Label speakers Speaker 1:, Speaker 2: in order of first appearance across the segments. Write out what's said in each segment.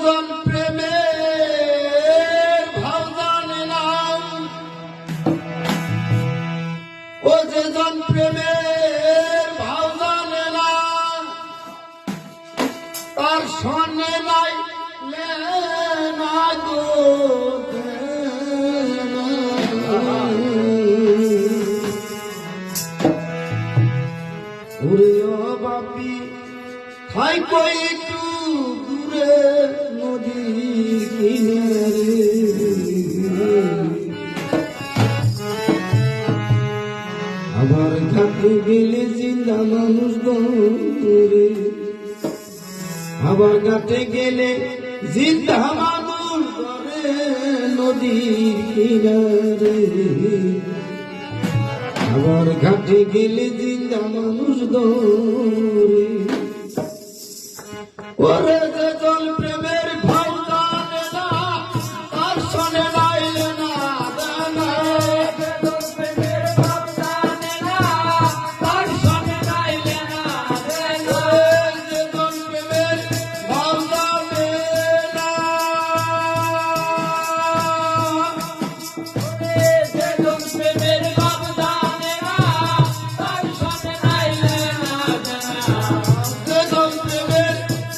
Speaker 1: জন প্রেমের ভাব জানে না, ও যে জন প্রেমের ভাব জানে না, তার সনে নাই না গো ওরে বাপি খাই কই একটু দূরে নদীর কিনারে, আবার ঘাটে গেলে জিন্দা মানুষ দৌড়ে, আবার ঘাটে গেলে জিন্দা মানুষ ধরে নদীর কিনারে, আবার ঘাটে গেলে জিন্দা মানুষ দৌড়ে। ওরে যে জল প্রেমের ভাব জানে না, তার সনে নাইলে না জানা, যে জল প্রেমের ভাব জানে না, তার সনে নাইলে না জানা, যে জল প্রেমের ভাব জানে না, যে জল প্রেমের ভাব জানে না, তার সনে নাইলে না জানা, যে জল প্রেমের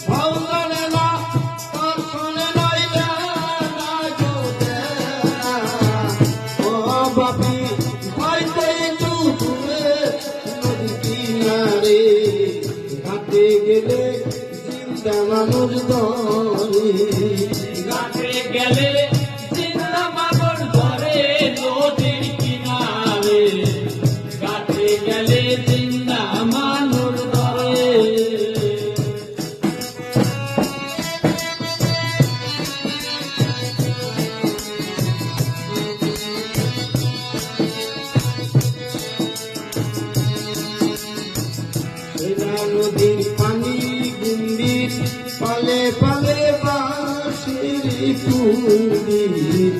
Speaker 1: ভাব জানে না, তার সনে নাইলে না গো দেনা। ও বাপি ভাইতে চুপে নদী কিনারে, ঘাটে গেলে জিন্দা মানুষ ধরে, ঘাটে গেলে জিন্দা মানুষ ধরে নদীর কিনারে, ঘাটে গেলে জিন্দা মানুষ ধরে। নদীর পানি গুন্ডির পালে পালে বাঁশির কুন্ডির,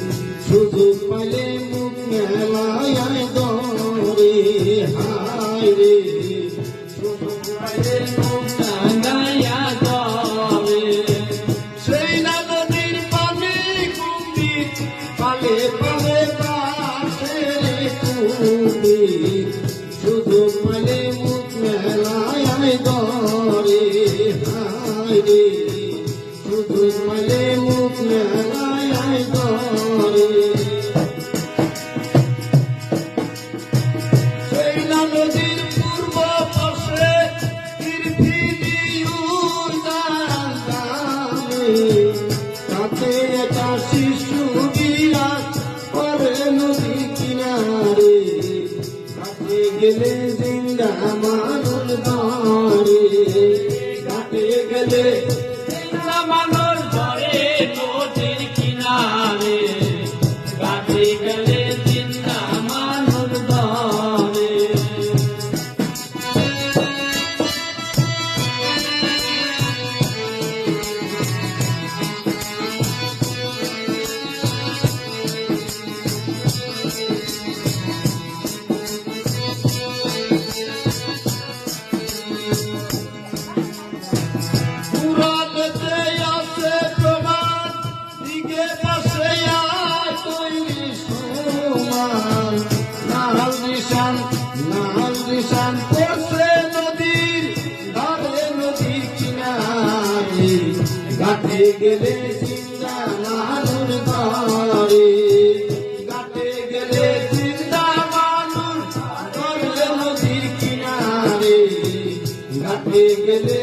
Speaker 1: সুযোগ পালে মুখ মেলায় ধরে, হায় রে সুযোগ পালে মুখ মেলায় ধরে, সেই না নদীর পানি গুন্ডির পালে পালে বাঁশির কুন্ডির, সুযোগ পালে মুখ মেলায় ধরে, হায় রে সুযোগ পালে মুখ মেলায় ধরে। সেই না নদীর পূর্ব পাশে তাতে একটা শিশু বিরাজ করে নদী কিনারে, ঘাটে গেলে জিন্দা মানুষ ধরে, ঘাটে গেলে জিন্দা মানুষ ধরে নদীর কিনারে, ঘাটে গেলে জিন্দা মানুষ ধরে। পুরাণেতে আছে প্রমাণ, দিকে পাশে আয় তৈরি সমান, নাল নিশান পড়ছে নদীর ধারে নদীর কিনারে, ঘাটে গেলে জিন্দা মানুষ ধরে, ঘাটে গেলে জিন্দা মানুষ ধরে নদীর কিনারে, ঘাটে গেলে